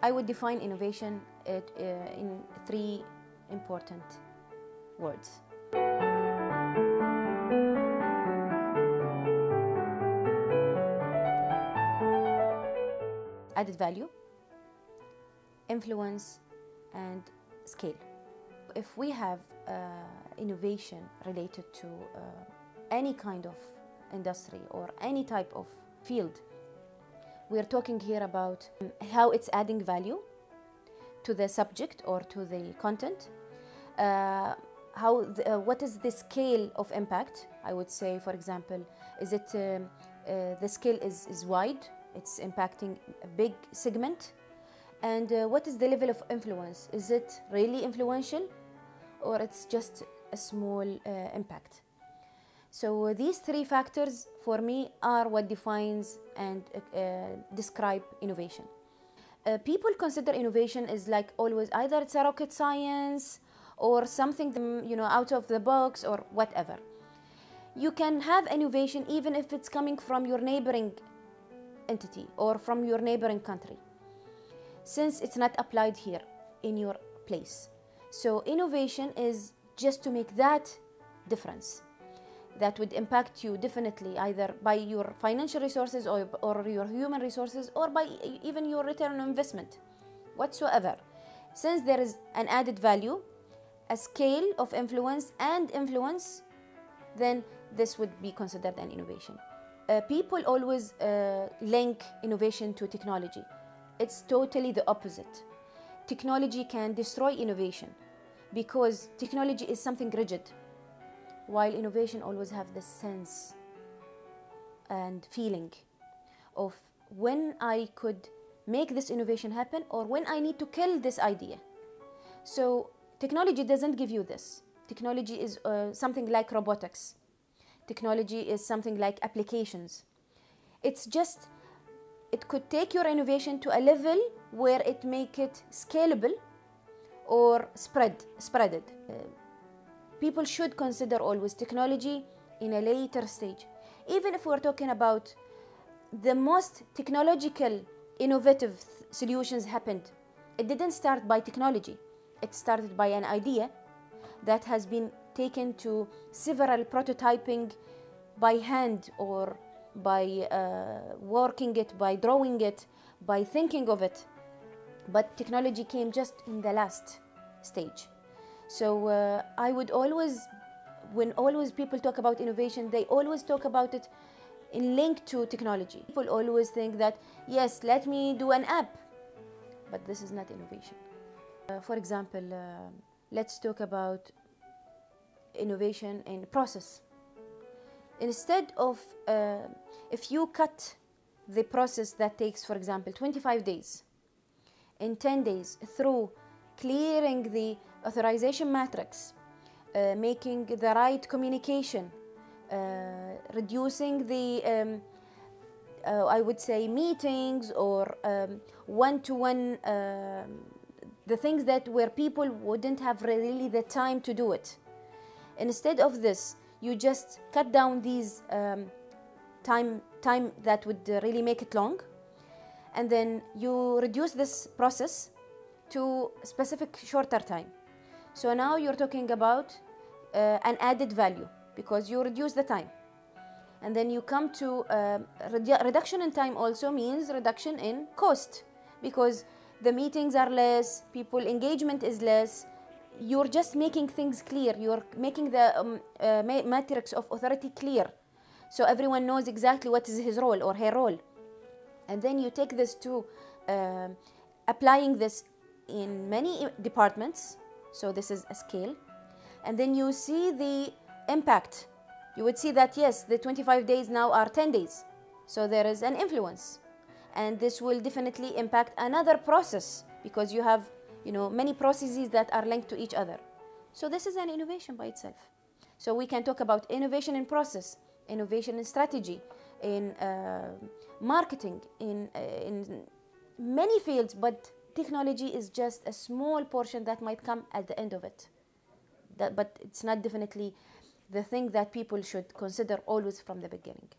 I would define innovation in three important words. Added value, influence, and scale. If we have innovation related to any kind of industry or any type of field, we are talking here about how it's adding value to the subject or to the content, what is the scale of impact. I would say, for example, is it the scale is wide, it's impacting a big segment, and what is the level of influence? Is it really influential or it's just a small impact? So these three factors for me are what defines and describe innovation. People consider innovation is like always either it's a rocket science or something out of the box or whatever. You can have innovation even if it's coming from your neighboring entity or from your neighboring country, since it's not applied here in your place. So innovation is just to make that difference that would impact you definitely either by your financial resources or your human resources or by even your return on investment whatsoever. Since there is an added value, a scale of influence and influence, then this would be considered an innovation. People always link innovation to technology. It's totally the opposite. Technology can destroy innovation because technology is something rigid, while innovation always have this sense and feeling of when I could make this innovation happen or when I need to kill this idea. So technology doesn't give you this. Technology is something like robotics. Technology is something like applications. It could take your innovation to a level where it make it scalable or spreaded. People should consider always technology in a later stage. Even if we're talking about the most technological, innovative solutions happened, it didn't start by technology. It started by an idea that has been taken to several prototyping by hand or by working it, by drawing it, by thinking of it. But technology came just in the last stage. So I would always, when people talk about innovation, they always talk about it in link to technology. People always think that, yes, let me do an app, but this is not innovation. For example, let's talk about innovation in process. Instead of, if you cut the process that takes, for example, 25 days, in 10 days through clearing the authorization matrix, making the right communication, reducing the, I would say, meetings or one-to-one, the things that where people wouldn't have really the time to do it. Instead of this, you just cut down these time that would really make it long, and then you reduce this process to specific shorter time. So now you're talking about an added value because you reduce the time. And then you come to reduction in time also means reduction in cost because the meetings are less, people engagement is less. You're just making things clear. You're making the matrix of authority clear. So everyone knows exactly what is his role or her role. And then you take this to applying this in many departments. So this is a scale. And then you see the impact. You would see that, yes, the 25 days now are 10 days. So there is an influence. And this will definitely impact another process because you have, many processes that are linked to each other. So this is an innovation by itself. So we can talk about innovation in process, innovation in strategy, in marketing, in many fields, but technology is just a small portion that might come at the end of it. But it's not definitely the thing that people should consider always from the beginning.